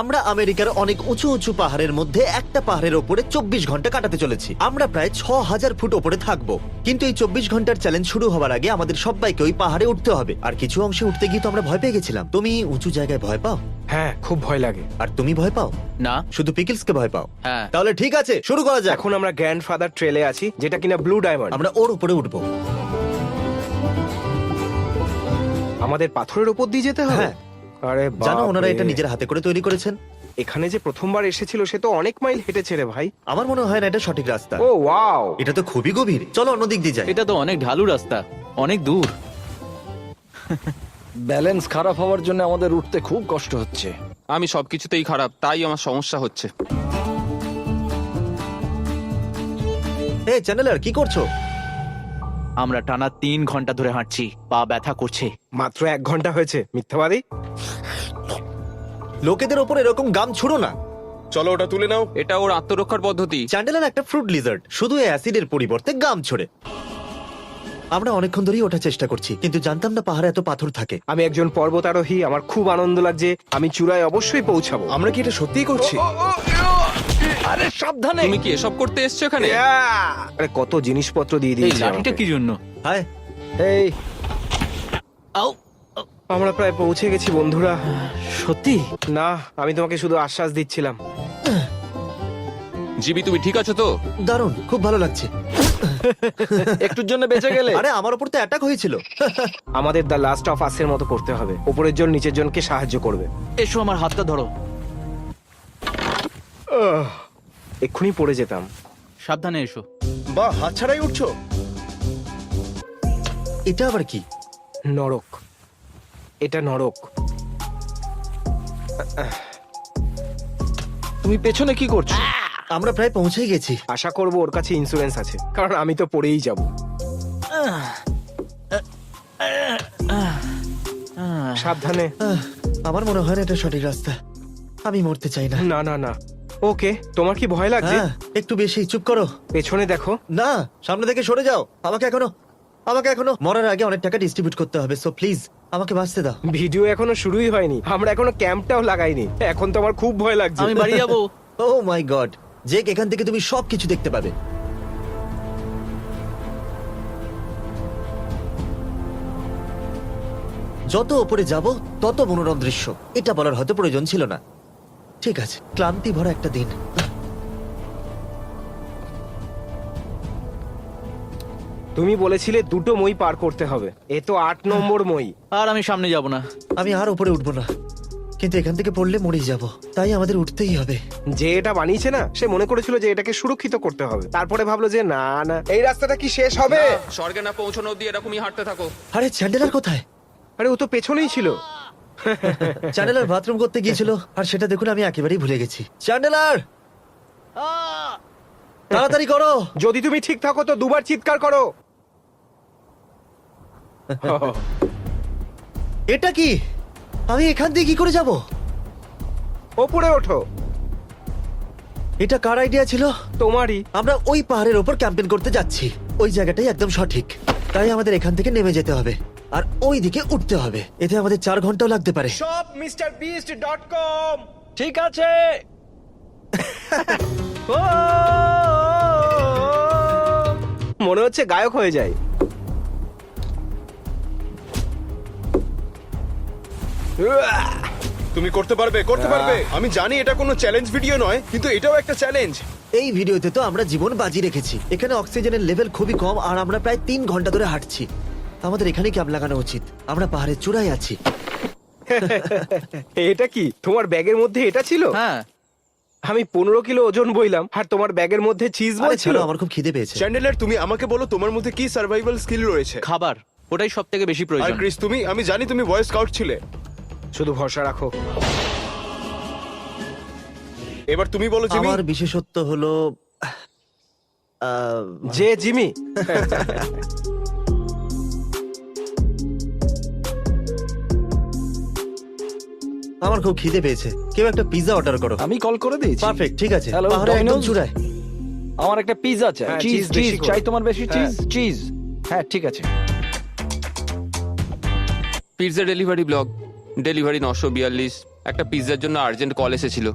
আমরা আমেরিকার অনেক উঁচু উঁচু পাহাড়ের মধ্যে একটা পাহাড়ের ওপরে 24 ঘন্টা কাটাতে চলেছি। আমরা প্রায় 6000 ফুট ওপরে থাকবো, কিন্তু এই 24 ঘন্টার চ্যালেঞ্জ শুরু হওয়ার আগে আমাদের সবাইকে ওই পাহাড়ে উঠতে হবে। আর কিছু অংশে উঠতে গিয়ে তো আমরা ভয় পেয়ে গেছিলাম। তুমি উঁচু জায়গায় ভয় পাও? হ্যাঁ, খুব ভয় লাগে। আর তুমি ভয় পাও? না। শুধু পিকলসকে ভয় পাও? হ্যাঁ। তাহলে ঠিক আছে, শুরু করা যাক। এখন আমরা গ্র্যান্ডফাদার ট্রেলে আছি, যেটা কিনা ব্লু ডায়মন্ড। আমরা ওর উপরে উঠবো। আমাদের পাথরের উপর দিয়ে যেতে হবে। হ্যাঁ। আরে জানো বাপরে। ওনারা এটা নিজের হাতে করে তৈরি করেছেন। এখানে যে প্রথমবার এসেছিল সে তো অনেক মাইল হেঁটেছে রে ভাই। আমার মনে হয় না এটা সঠিক রাস্তা। ও ওয়াও, এটা তো খুবই গভীর। চলো অন্য দিক দিয়ে যাই। এটা তো অনেক ঢালু রাস্তা, অনেক দূর। ব্যালেন্স খারাপ হওয়ার জন্য আমাদের উঠতে খুব কষ্ট হচ্ছে। আমি সবকিছুতেই খারাপ, তাই আমার সমস্যা হচ্ছে। এই চ্যানেলার, কি করছো? আমরা টানা 3 ঘন্টা ধরে হাঁটছি, পা ব্যথা করছে। মাত্র 1 ঘন্টা হয়েছে, মিথ্যাবাদী। লোকেদের ওপর এরকম গাম ছুড়ো না। চলো ওটা তুলে নাও। এটা ওর আত্মরক্ষার পদ্ধতি। চ্যান্ডেলার একটা ফ্রুট লিজার্ড, শুধু অ্যাসিডের পরিবর্তে গাম ছড়ে। আমরা অনেকক্ষণ ধরেই ওঠার চেষ্টা করছি, কিন্তু জানতাম না পাহাড়ে এত পাথর থাকে। আমি একজন পর্বতারোহী, আমার খুব আনন্দ লাগছে। আমি চূড়ায় অবশ্যই পৌঁছাবো। আমরা কি এটা সত্যিই করছি? আরে সাবধানে! তুমি কি এসব করতে এসছো এখানে? আরে কত জিনিসপত্র দিয়ে এই দিয়েছি লাঠিটা আমাকে। কি জন্য? হায়, এই আও, আমরা প্রায় পৌঁছে গেছি বন্ধুরা। সত্যি? না, আমি তোমাকে শুধু আশ্বাস দিচ্ছিলাম। জিবি, তুমি ঠিক আছো তো? দারুণ, খুব ভালো লাগছে। একটুর জন্য বেঁচে গেলে। আরে আমার উপর তো অ্যাটাক হয়েছিল। আমাদের দ্য লাস্ট অফ আসের মতো করতে হবে। উপরের জন নিচের জনকে সাহায্য করবে। এসো, আমার হাতটা ধরো। এক্ষুনি পড়ে যেতাম। সাবধানে এসো। বাহ, হাত ছাড়াই উঠছো। এটা আবার কি? নরক, এটা নরক। তুমি পেছনে কি করছো? আমরা প্রায় পৌঁছেই গেছি। আশা করবো ওর কাছে ইন্স্যুরেন্স আছে, কারণ আমি তো পড়েই যাব। সাবধানে। আমার মনে হয় না এটা সঠিক রাস্তা। আমি মরতে চাই না। না না না। ওকে, তোমার কি ভয় লাগছে? হ্যাঁ, একটু বেশি। চুপ করো। পেছনে দেখো। না, সামনে থেকে সরে যাও। আমাকে এখনো মরার আগে অনেক টাকা ডিস্ট্রিবিউট করতে হবে, সো প্লিজ আমাকে বাঁচতে দাও। ভিডিও এখনো শুরুই হয়নি, আমরা এখনো ক্যাম্পটাও লাগাইনি। এখন তো আমার খুব ভয় লাগছে। আমি বাড়ি যাবো। ও মাই গড, জেক, এখান থেকে তুমি সবকিছু দেখতে পাবে। যত উপরে যাব তত মনোরম দৃশ্য। এটা বলার হয়তো প্রয়োজন ছিল না। ঠিক আছে, ক্লান্তি ভরা একটা দিন। তুমি বলেছিলে 2টো মই পার করতে হবে, এ তো 8 নম্বর মই। আর আমি সামনে যাব না। আমি আর উপরে উঠবো না, কিন্তু এখান থেকে পড়লে মরেই যাব। তাই আমাদের উঠতেই হবে। যে এটা বানিয়েছে না, সে মনে করেছিল যে এটাকে সুরক্ষিত করতে হবে, তারপরে ভাবলো যে না না, এই রাস্তাটা কি শেষ হবে? স্বর্গে না পৌঁছানো অব্দি এরকমই হাঁটতে থাকো। আরে চ্যান্ডেলার কোথায়? আরে ও তো পেছনেই ছিল। চ্যান্ডেলার বাথরুম করতে গিয়েছিল, আর সেটা দেখুন আমি একেবারেই ভুলে গেছি। চ্যান্ডেলার, তাড়াতাড়ি করো। যদি তুমি ঠিক থাকো তো 2বার চিৎকার করো। এটা কি? আমি এখান দিয়ে কি করে যাব? ওপরে ওঠো। এটা কার আইডিয়া ছিল? তোমারই। আমরা ওই পাহাড়ের ওপর ক্যাম্পেইন করতে যাচ্ছি। ওই জায়গাটাই একদম সঠিক। তাই আমাদের এখান থেকে নেমে যেতে হবে আর ওই দিকে উঠতে হবে। এতে আমাদের 4 ঘন্টাও লাগতে পারে। সব mrbeast.com। ঠিক আছে। মনে হচ্ছে গায়ক হয়ে যায়। তুমি করতে পারবে, করতে পারবে। আমি জানি এটা কোনো চ্যালেঞ্জ ভিডিও নয়, কিন্তু এটাও একটা চ্যালেঞ্জ। এই ভিডিওতে তো আমরা জীবন বাজি রেখেছি। এখানে অক্সিজেনের লেভেল খুবই কম, আর আমরা প্রায় 3 ঘন্টা ধরে হাঁটছি। আমাদের এখানে ক্যাম্প লাগানো উচিত। আমরা পাহাড়ের চূড়ায় আছি। এটা কি তোমার ব্যাগের মধ্যে? এটা ছিল? হ্যাঁ। আমি 15 কিলো ওজন বইলাম, আর তোমার ব্যাগের মধ্যে চিজ বল আরে ছিল। ছাড়ো, আমার খুব খিদে পেয়েছে। চ্যান্ডেলার, তুমি আমাকে বলো তোমার মধ্যে কি সার্ভাইভাল স্কিল রয়েছে? খাবার, ওটাই সব থেকে বেশি আর প্রয়োজন। ক্রিস, তুমি, আমি জানি তুমি বয় স্কাউট ছিলে। শুধু ভরসা রাখো। এবার তুমি বলো জিমি। আমার বিশেষত্ব হলো যে জিমি। আমার খুব খিদে পেয়েছে। কেউ একটা পিৎজা অর্ডার করো। আমি কল করে দিয়েছি। পারফেক্ট, ঠিক আছে। Hello, পাহাড়ের একদম Domino's? চূড়ায়। আমার একটা পিৎজা চাই। হ্যাঁ, চিজ cheese বেশি চিজ করে। চাই তোমার বেশি হ্যাঁ। চিজ। হ্যাঁ, ঠিক আছে। পিৎজা ডেলিভারি ব্লগ, ডেলিভারি 942, একটা পিৎজার জন্য আর্জেন্ট কল এসেছিল।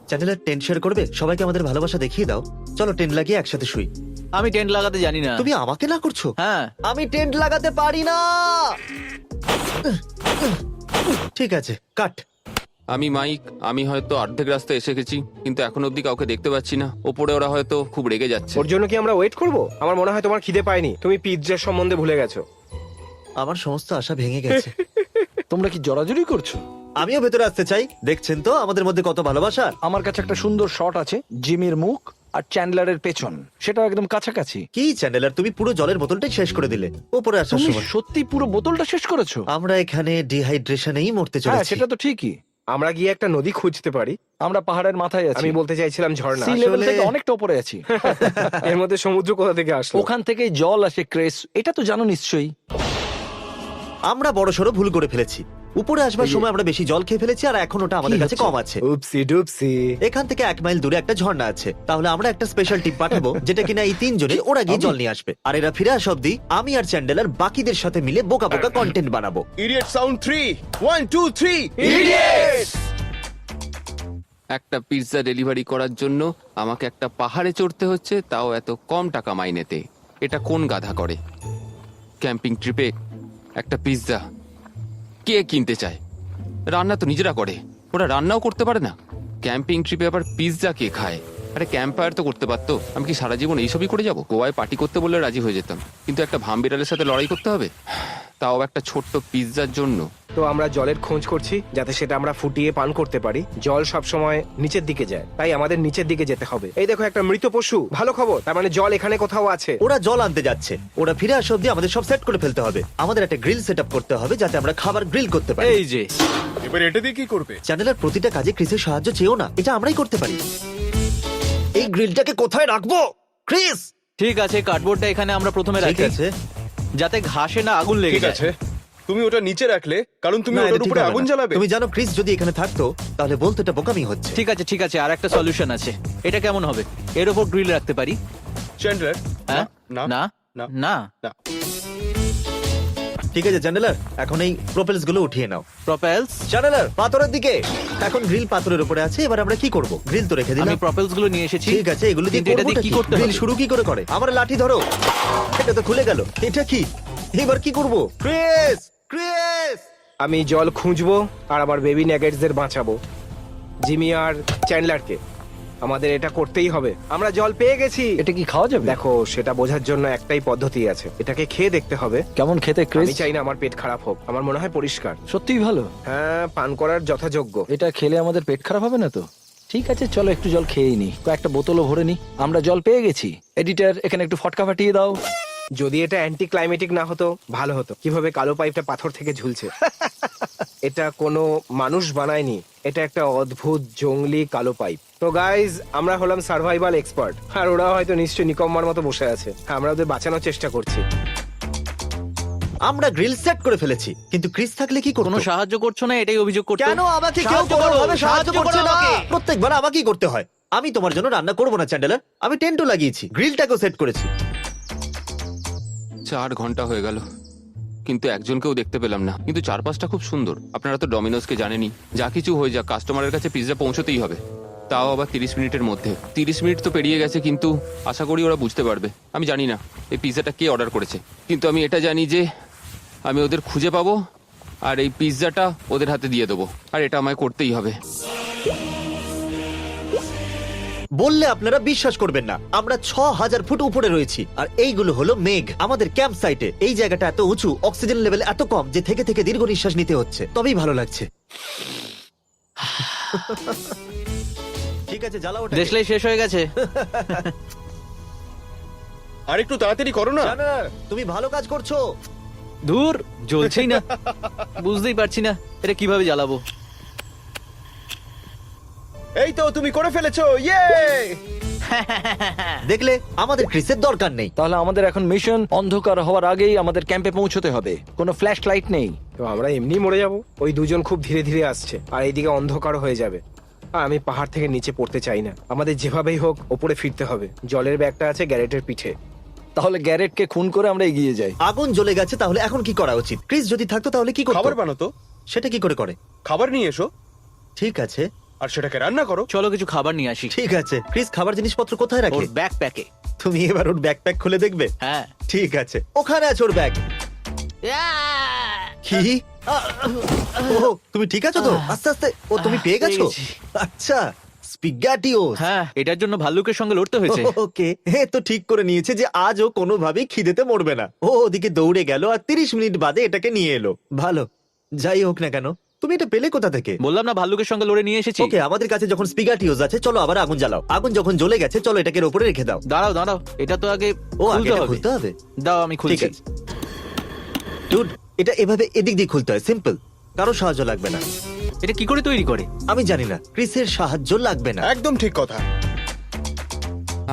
চ্যানেলের টেন্ট শেয়ার করবে? সবাইকে আমাদের ভালোবাসা দেখিয়ে দাও। চলো টেন্ট লাগিয়ে একসাথে শুই। আমি টেন্ট লাগাতে জানি না। তুমি আমাকে না করছো? হ্যাঁ, আমি টেন্ট লাগাতে পারি না। ঠিক আছে, কাট। আমি মাইক, আমি হয়তো অর্ধেক রাস্তা এসে গেছি, কিন্তু এখন অব্দি কাউকে দেখতে পাচ্ছি না। ওপরে ওরা হয়তো খুব রেগে যাচ্ছে। ওর জন্য কি আমরা ওয়েট করব? আমার মনে হয় তোমার খিদে পায়নি, তুমি পিৎজার সম্বন্ধে ভুলে গেছো। আমার সমস্ত আশা ভেঙে গেছে। তোমরা কি জড়াজড়ি করছো? আমিও ভেতরে আসতে চাই। দেখছেন তো আমাদের মধ্যে কত ভালোবাসা। আমার কাছে একটা সুন্দর শট আছে, জিমির মুখ আর চ্যান্ডলারের পেছন, সেটা একদম কাছাকাছি। কি চ্যান্ডেলার, তুমি পুরো জলের বোতলটাই শেষ করে দিলে ওপরে আসার তুমি সময়। সত্যি পুরো বোতলটা শেষ করেছো? আমরা এখানে ডিহাইড্রেশনেই মরতে হ্যাঁ, চলেছি। সেটা তো ঠিকই। আমরা গিয়ে একটা নদী খুঁজতে পারি। আমরা পাহাড়ের মাথায় আছি, আমি বলতে চাইছিলাম ঝর্ণা। সি লেভেল আসলে- থেকে অনেকটা উপরে আছি। এর মধ্যে সমুদ্র কোথা থেকে আসলো? ওখান থেকেই জল আসে, ক্রেস, এটা তো জানো নিশ্চয়ই। আমরা বড়সড় ভুল করে ফেলেছি। উপরে আসবার এই যে- সময় আমরা বেশি জল খেয়ে ফেলেছি, আর এখন ওটা আমাদের কি কাছে হচ্ছে? কম আছে। উপসি ডুপসি। এখান থেকে 1 মাইল দূরে একটা ঝর্ণা আছে। তাহলে আমরা একটা স্পেশাল টিম পাঠাবো, যেটা কিনা এই 3 জনে ওরা গিয়ে জল নিয়ে আসবে, আর এরা ফিরে আসা অব্দি আমি আর চ্যান্ডেলার বাকিদের সাথে মিলে বোকা বোকা কন্টেন্ট বানাবো। Idiot sound 3 1 2 3 idiot. একটা পিৎজা ডেলিভারি করার জন্য আমাকে একটা পাহাড়ে চড়তে হচ্ছে, তাও এত কম টাকা মাইনেতে। এটা কোন গাধা করে? ক্যাম্পিং ট্রিপে একটা পিৎজা কে কিনতে চায়? রান্না তো নিজেরা করে, ওরা রান্নাও করতে পারে না। ক্যাম্পিং ট্রিপে আবার পিৎজা কে খায়? আরে ক্যাম্পায়ার তো করতে পারতো। আমি কি সারা জীবন এইসবই করে যাব? গোয়ায় পার্টি করতে বললে রাজি হয়ে যেতাম, কিন্তু একটা ভামবিড়ালের সাথে লড়াই করতে হবে, তাও একটা ছোট্ট পিৎজার জন্য। তো আমরা জলের খোঁজ করছি, যাতে সেটা আমরা ফুটিয়ে পান করতে পারি। জল সব সময় নিচের দিকে যায়, তাই আমাদের নিচের দিকে যেতে হবে। এই দেখো একটা মৃত পশু। ভালো খবর, তার মানে জল এখানে কোথাও আছে। ওরা জল আনতে যাচ্ছে। ওরা ফিরে আসা অব্দি আমাদের সব সেট করে ফেলতে হবে। আমাদের একটা গ্রিল সেট আপ করতে হবে, যাতে আমরা খাবার গ্রিল করতে পারি। এই যে এবার এটা দিয়ে কি করবে? চ্যানেলের প্রতিটা কাজে ক্রিসের সাহায্য চেয়েও না, এটা আমরাই করতে পারি। এই গ্রিলটাকে কোথায় রাখবো ক্রিস? ঠিক আছে, কার্ডবোর্ডটা এখানে আমরা প্রথমে ঠিক রাখি, আছে। যাতে ঘাসে না আগুন লেগে ঠিক যায়। আছে, তুমি ওটা নিচে রাখলে, কারণ তুমি না, এটা ওটার ঠিক উপরে হবে আগুন না। জ্বালাবে। তুমি জানো ক্রিস যদি এখানে থাকতো, তাহলে বলতো এটা বোকামি হচ্ছে। ঠিক আছে, ঠিক আছে, আর একটা সলিউশন আছে। এটা কেমন হবে? এর উপর গ্রিল রাখতে পারি। চ্যান্ডলার, হ্যাঁ? না না না না না। ঠিক আছে চ্যান্ডেলার, এখন এই প্রোপেলস গুলো উঠিয়ে নাও। প্রপেলস। চ্যান্ডেলার, পাথরের দিকে। এখন গ্রিল পাথরের উপরে আছে, এবার আমরা কি করব? গ্রিল তো রেখে আমি দিলাম। প্রপেলস গুলো নিয়ে এসেছি। ঠিক আছে, এগুলো দিয়ে কিন্তু এটা দিয়ে করবোটা কি কি? করতে গ্রিল হবে? শুরু কি করে? আমার লাঠি ধরো। এটা তো খুলে গেল। এটা কি? এবার কি করব? Chris, Chris! আমি জল খুঁজবো আর আমার বেবি ন্যাগেটসদের বাঁচাবো, জিমি আর চ্যান্ডলারকে। আমাদের এটা করতেই হবে। আমরা জল পেয়ে গেছি। এটা কি খাওয়া যাবে? দেখো, সেটা বোঝার জন্য একটাই পদ্ধতি আছে। এটাকে খেয়ে দেখতে হবে। কেমন খেতে, ক্রেস? আমি চাই না আমার পেট খারাপ হোক। আমার মনে হয় পরিষ্কার। সত্যিই ভালো। হ্যাঁ, পান করার যথাযোগ্য। এটা খেলে আমাদের পেট খারাপ হবে না তো? ঠিক আছে, চলো একটু জল খেয়েই নি, কয়েকটা বোতলও ভরে নি। আমরা জল পেয়ে গেছি। এডিটর, এখানে একটু ফটকা ফাটিয়ে দাও। যদি এটা অ্যান্টি ক্লাইমেটিক না হতো ভালো হতো। কিভাবে কালো পাইপটা পাথর থেকে ঝুলছে। এটা কোনো মানুষ বানায়নি, এটা একটা অদ্ভুত জংলি কালো পাইপ। তো গাইজ, আমরা হলাম সার্ভাইভাল এক্সপার্ট, আর ওরা হয়তো নিশ্চয়ই নিকম্মার মতো বসে আছে। আমরা ওদের বাঁচানোর চেষ্টা করছি। আমরা গ্রিল সেট করে ফেলেছি, কিন্তু ক্রিস থাকলে কি করব? কোনো সাহায্য করছো না, এটাই অভিযোগ করছো। কেন আমাকে কেউ সাহায্য করো, কোনোভাবে সাহায্য সাহায্য করছে করো না? আমাকে। প্রত্যেকবার আমাকেই করতে হয়। আমি তোমার জন্য রান্না করব না চ্যান্ডেলার। আমি টেন্টও লাগিয়েছি, গ্রিলটাকেও সেট করেছি। 4 ঘন্টা হয়ে গেল, কিন্তু একজনকেও দেখতে পেলাম না। কিন্তু চারপাশটা খুব সুন্দর। আপনারা তো ডমিনোজকে জানেনই, যা কিছু হয়ে যাক কাস্টমারের কাছে পিৎজা পৌঁছতেই হবে, তাও আবার 30 মিনিটের মধ্যে। 30 মিনিট তো পেরিয়ে গেছে, কিন্তু আশা করি ওরা বুঝতে পারবে। আমি জানি না এই পিৎজাটা কে অর্ডার করেছে, কিন্তু আমি এটা জানি যে আমি ওদের খুঁজে পাবো আর এই পিৎজাটা ওদের হাতে দিয়ে দেবো, আর এটা আমায় করতেই হবে। বললে আপনারা বিশ্বাস করবেন না, আমরা 6000 ফুট উপরে রয়েছি, আর এইগুলো হলো মেঘ। আমাদের ক্যাম্প সাইটে এই জায়গাটা এত উঁচু, অক্সিজেন লেভেল এত কম যে থেকে থেকে দীর্ঘ নিঃশ্বাস নিতে হচ্ছে, তবেই ভালো লাগছে। ঠিক আছে, জ্বালাও ওটাকে। দেশলাই শেষ হয়ে গেছে। আর একটু তাড়াতাড়ি করো না। জানার, তুমি ভালো কাজ করছো। দূর, জ্বলছেই না। বুঝতেই পারছি না এটা কিভাবে জ্বালাবো। এই তো তুমি করে ফেলেছো, ইয়ে! দেখলে, আমাদের ক্রিসের দরকার নেই। তাহলে আমাদের এখন মিশন অন্ধকার হওয়ার আগেই আমাদের ক্যাম্পে পৌঁছতে হবে। কোনো ফ্ল্যাশ লাইট নেই। তো আমরা এমনি মরে যাব। ওই দুজন খুব ধীরে ধীরে আসছে, আর এইদিকে অন্ধকার হয়ে যাবে। আর আমি পাহাড় থেকে নিচে পড়তে চাই না। আমাদের যেভাবেই হোক ওপরে ফিরতে হবে। জলের ব্যাগটা আছে গ্যারেটের পিঠে। তাহলে গ্যারেটকে খুন করে আমরা এগিয়ে যাই। আগুন জ্বলে গেছে, তাহলে এখন কি করা উচিত? ক্রিস যদি থাকতো তাহলে কি করতো? খাবার বানাতো, সেটা কি করে করে? খাবার নিয়ে এসো ঠিক আছে, আর সেটাকে রান্না করো। চলো কিছু খাবার নিয়ে আসি। ঠিক আছে। ক্রিস খাবার জিনিসপত্র কোথায় ওর রাখে? ব্যাকপ্যাকে। তুমি এবার ওর ব্যাকপ্যাক খুলে দেখবে? হ্যাঁ। ঠিক আছে, ওখানে আছে ওর ব্যাগ। কি? ও, তুমি ঠিক আছো তো? আস্তে আস্তে। ও, তুমি পেয়ে গেছো? পেয়ে গেছি। আচ্ছা, স্পিগ্যাটিওস। হ্যাঁ, এটার জন্য ভাল্লুকের সঙ্গে লড়তে হয়েছে। ওকে, হে তো ঠিক করে নিয়েছে যে আজও কোনোভাবেই খিদেতে মরবে না। ও ওদিকে দৌড়ে গেল আর 30 মিনিট বাদে এটাকে নিয়ে এলো। ভালো, যাই হোক না কেন, তুমি এটা পেলে কোথা থেকে? বললাম না ভাল্লুকের সঙ্গে লড়ে নিয়ে এসেছি। ওকে, আমাদের কাছে যখন স্পিগাটিওস আছে, চলো আবার আগুন জ্বালাও। আগুন যখন জ্বলে গেছে, চলো এটাকে এর উপরে রেখে দাও। দাঁড়াও দাঁড়াও, এটা তো আগে ও, আগে খুলতে এটা হবে। খুলতে হবে। দাও আমি ঠিক খুলছি। আছে ডুড, এটা এভাবে এদিক দিয়ে খুলতে হয়, সিম্পল। কারো সাহায্য লাগবে না। এটা কি করে তৈরি করে? আমি জানি না, ক্রিসের সাহায্য লাগবে না। একদম ঠিক কথা।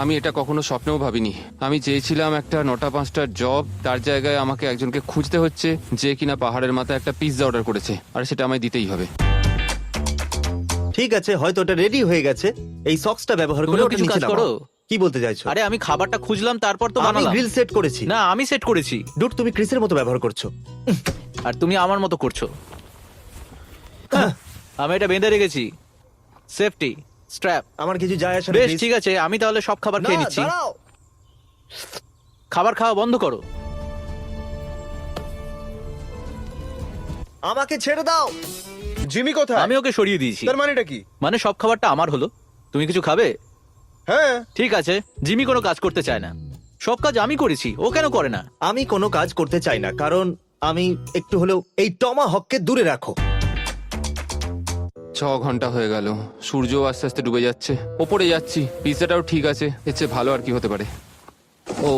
আমি এটা কখনো স্বপ্নেও ভাবিনি। আমি চেয়েছিলাম একটা 9টা 5টার জব, তার জায়গায় আমাকে একজনকে খুঁজতে হচ্ছে যে কিনা পাহাড়ের মাথায় একটা পিৎজা অর্ডার করেছে, আর সেটা আমায় দিতেই হবে। ঠিক আছে, হয়তো ওটা রেডি হয়ে গেছে। এই সক্সটা ব্যবহার করে তুমিও ওটা কিছু নিচে কাজ নামাও। করো। কি বলতে চাইছো? আরে আমি খাবারটা খুঁজলাম, তারপর তো আমি বানালাম। গ্রিল সেট করেছি। না, আমি সেট করেছি। ডুড, তুমি ক্রিসের মতো ব্যবহার করছো। আর তুমি আমার মতো করছো। আমি এটা বেঁধে রেখেছি। Safety strap. আমার কিছু যায় আসে না, বেশ please। ঠিক আছে, আমি তাহলে সব খাবার না, খেয়ে নিচ্ছি। দাঁড়াও। খাবার খাওয়া বন্ধ করো। আমাকে ছেড়ে দাও। জিমি কোথায়? আমি ওকে সরিয়ে দিয়েছি। তার মানেটা কি? মানে সব খাবারটা আমার হলো। তুমি কিছু খাবে? হ্যাঁ, ঠিক আছে। জিমি কোনো কাজ করতে চায় না। সব কাজ আমি করেছি, ও কেন করে না? আমি কোনো কাজ করতে চাই না, কারণ আমি একটু হলেও এই টমা হককে দূরে রাখো। 6 ঘন্টা হয়ে গেল, সূর্য আস্তে আস্তে ডুবে যাচ্ছে, ওপরে যাচ্ছি। পিৎজাটাও ঠিক আছে, এর চেয়ে ভালো আর কি হতে পারে? ও,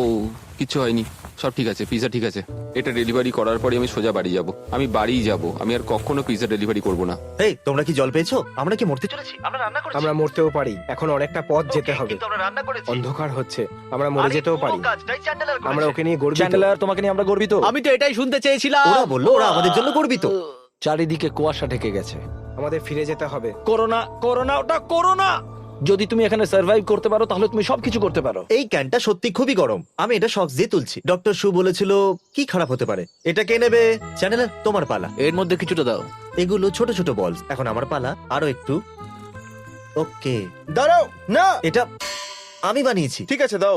কিছু হয়নি, সব ঠিক আছে, পিৎজা ঠিক আছে। এটা ডেলিভারি করার পরে আমি সোজা বাড়ি যাব। আমি বাড়িই যাব, আমি আর কখনো পিৎজা ডেলিভারি করব না। এই, তোমরা কি জল পেয়েছো? আমরা কি মরতে চলেছি? আমরা রান্না করেছি। আমরা মরতেও পারি, এখন অনেকটা পথ যেতে Okay, হবে। কিন্তু আমরা রান্না করেছি। অন্ধকার হচ্ছে, আমরা মরে আর এই যেতেও পুরো পারি। কাজটাই চ্যান্ডেলার করেছে। আমরা ওকে নিয়ে গর্বিত। চ্যান্ডেলার, তোমাকে নিয়ে আমরা গর্বিত। আমি তো এটাই শুনতে চেয়েছিলাম। ওরা বললো ওরা আমাদের জন্য গর্বিত। চারিদিকে কুয়াশা ঢেকে গেছে। আমাদের ফিরে যেতে হবে। করোনা, করোনা, ওটা করোনা। যদি তুমি এখানে সার্ভাইভ করতে পারো তাহলে তুমি সবকিছু করতে পারো। এই ক্যানটা সত্যি খুবই গরম। আমি এটা শখ দিয়ে তুলছি। ডক্টর শু বলেছিল কি খারাপ হতে পারে। এটা কে নেবে? চ্যানেলার, তোমার পালা। এর মধ্যে কিছুটা দাও। এগুলো ছোট ছোট বলস। এখন আমার পালা, আরো একটু। ওকে, দাঁড়াও না। এটা আমি বানিয়েছি। ঠিক আছে, দাও।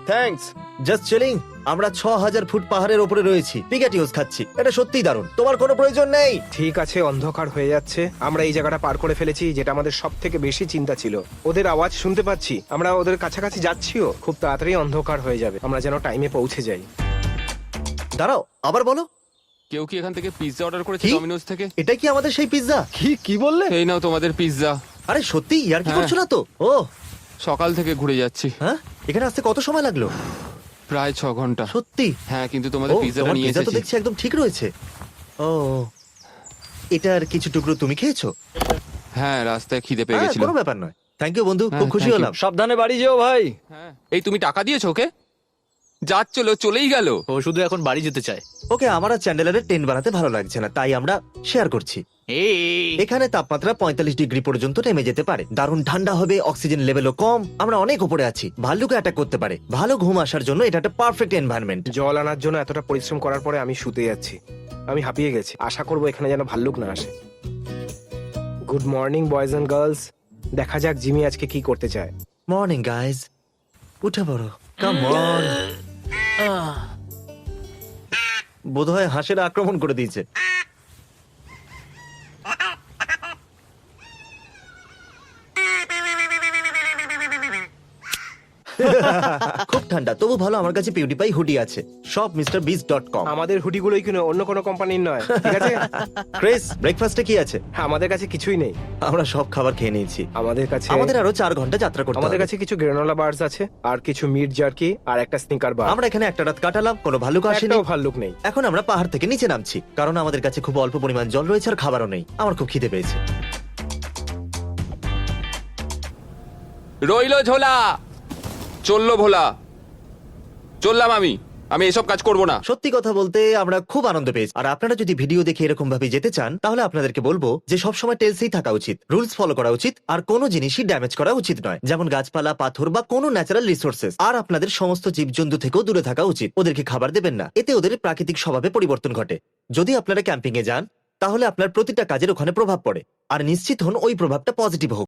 থ্যাঙ্কস। Just chilling. আমরা 6000 ফুট পাহাড়ের উপরে রয়েছি, পিগাটিওস খাচ্ছি। এটা সত্যিই দারুণ। তোমার কোনো প্রয়োজন নেই। ঠিক আছে, অন্ধকার হয়ে যাচ্ছে। আমরা এই জায়গাটা পার করে ফেলেছি, যেটা আমাদের সব থেকে বেশি চিন্তা ছিল। ওদের আওয়াজ শুনতে পাচ্ছি, আমরা ওদের কাছাকাছি যাচ্ছিও। খুব তাড়াতাড়ি অন্ধকার হয়ে যাবে, আমরা যেন টাইমে পৌঁছে যাই। দাঁড়াও, আবার বলো। কেউ কি এখান থেকে পিৎজা অর্ডার করেছে কি? ডমিনোজ থেকে? এটা কি আমাদের সেই পিৎজা? কি বললে? এই নাও তোমাদের পিৎজা। আরে সত্যি, ইয়ার কি হ্যাঁ। করছো না তো? ও সকাল থেকে ঘুরে যাচ্ছি, হ্যাঁ, এখানে আসতে কত সময় লাগলো? প্রায় 6 ঘন্টা। সত্যি? হ্যাঁ, কিন্তু ও, তোমাদের পিৎজাটা তোমার নিয়ে পিৎজা তো এসেছি। দেখছি একদম ঠিক রয়েছে। ও, এটার কিছু টুকরো তুমি খেয়েছো? হ্যাঁ, রাস্তায় খিদে পেয়ে হ্যাঁ, গেছিল। কোনো ব্যাপার নয়। থ্যাংক ইউ বন্ধু, খুব হ্যাঁ, খুশি thank you. হলাম। সাবধানে বাড়ি যেও ভাই। হ্যাঁ, এই তুমি টাকা দিয়েছো ওকে? যাচ্ছিল, চলেই গেল। ও শুধু এখন বাড়ি যেতে চায়। ওকে, আমার আর চ্যান্ডেলারের টেন্ট বানাতে ভালো লাগছে না, তাই আমরা শেয়ার করছি। এই এখানে তাপমাত্রা 45 ডিগ্রি পর্যন্ত নেমে যেতে পারে। দারুণ ঠান্ডা হবে, অক্সিজেন লেভেলও কম। আমরা অনেক উপরে আছি, ভাল্লুকে অ্যাটাক করতে পারে। ভালো ঘুম আসার জন্য এটা একটা পারফেক্ট এনভায়রনমেন্ট। জল আনার জন্য এতটা পরিশ্রম করার পরে আমি শুতে যাচ্ছি। আমি হাঁপিয়ে গেছি। আশা করবো এখানে যেন ভাল্লুক না আসে। Good morning boys and girls. দেখা যাক জিমি আজকে কি করতে চায়। মর্নিং গাইজ, উঠে পড়ো, কাম অন। বোধহয় হাঁসের আক্রমণ করে দিয়েছে। খুব ঠান্ডা, তবু ভালো আমার কাছে পিউডিপাই হুডি আছে। সব MrBeast.com। আমাদের হুডিগুলোই কিনে, অন্য কোনো কোম্পানির নয়, ঠিক আছে? ক্রিস, ব্রেকফাস্টে কি আছে? আমাদের কাছে কিছুই নেই। আমরা সব খাবার খেয়ে নিয়েছি। আমাদের কাছে আমাদের আরো 4 ঘন্টা যাত্রা করতে আমাদের হবে। কাছে কিছু গ্রানোলা বার্স আছে, আর কিছু মিট জার্কি, আর একটা স্নিকার বার। আমরা এখানে একটা রাত কাটালাম, কোনো ভাল্লুক আসেনি। একটাও ভাল্লুক নেই। এখন আমরা পাহাড় থেকে নিচে নামছি, কারণ আমাদের কাছে খুব অল্প পরিমাণ জল রয়েছে আর খাবারও নেই। আমার খুব খিদে পেয়েছে। রইলো ঝোলা, চললো ভোলা, চললাম আমি। আমি এসব কাজ করব না। সত্যি কথা বলতে আমরা খুব আনন্দ পেয়েছি, আর আপনারা যদি ভিডিও দেখে এরকম ভাবে যেতে চান তাহলে আপনাদেরকে বলবো যে সবসময় টেলসেই থাকা উচিত, রুলস ফলো করা উচিত, আর কোনো জিনিসই ড্যামেজ করা উচিত নয়, যেমন গাছপালা, পাথর বা কোনো ন্যাচারাল রিসোর্সেস। আর আপনাদের সমস্ত জীবজন্তু থেকেও দূরে থাকা উচিত, ওদেরকে খাবার দেবেন না, এতে ওদের প্রাকৃতিক স্বভাবে পরিবর্তন ঘটে। যদি আপনারা ক্যাম্পিং এ যান তাহলে আপনার প্রতিটা কাজের ওখানে প্রভাব পড়ে, আর নিশ্চিত হন ওই প্রভাবটা পজিটিভ হোক।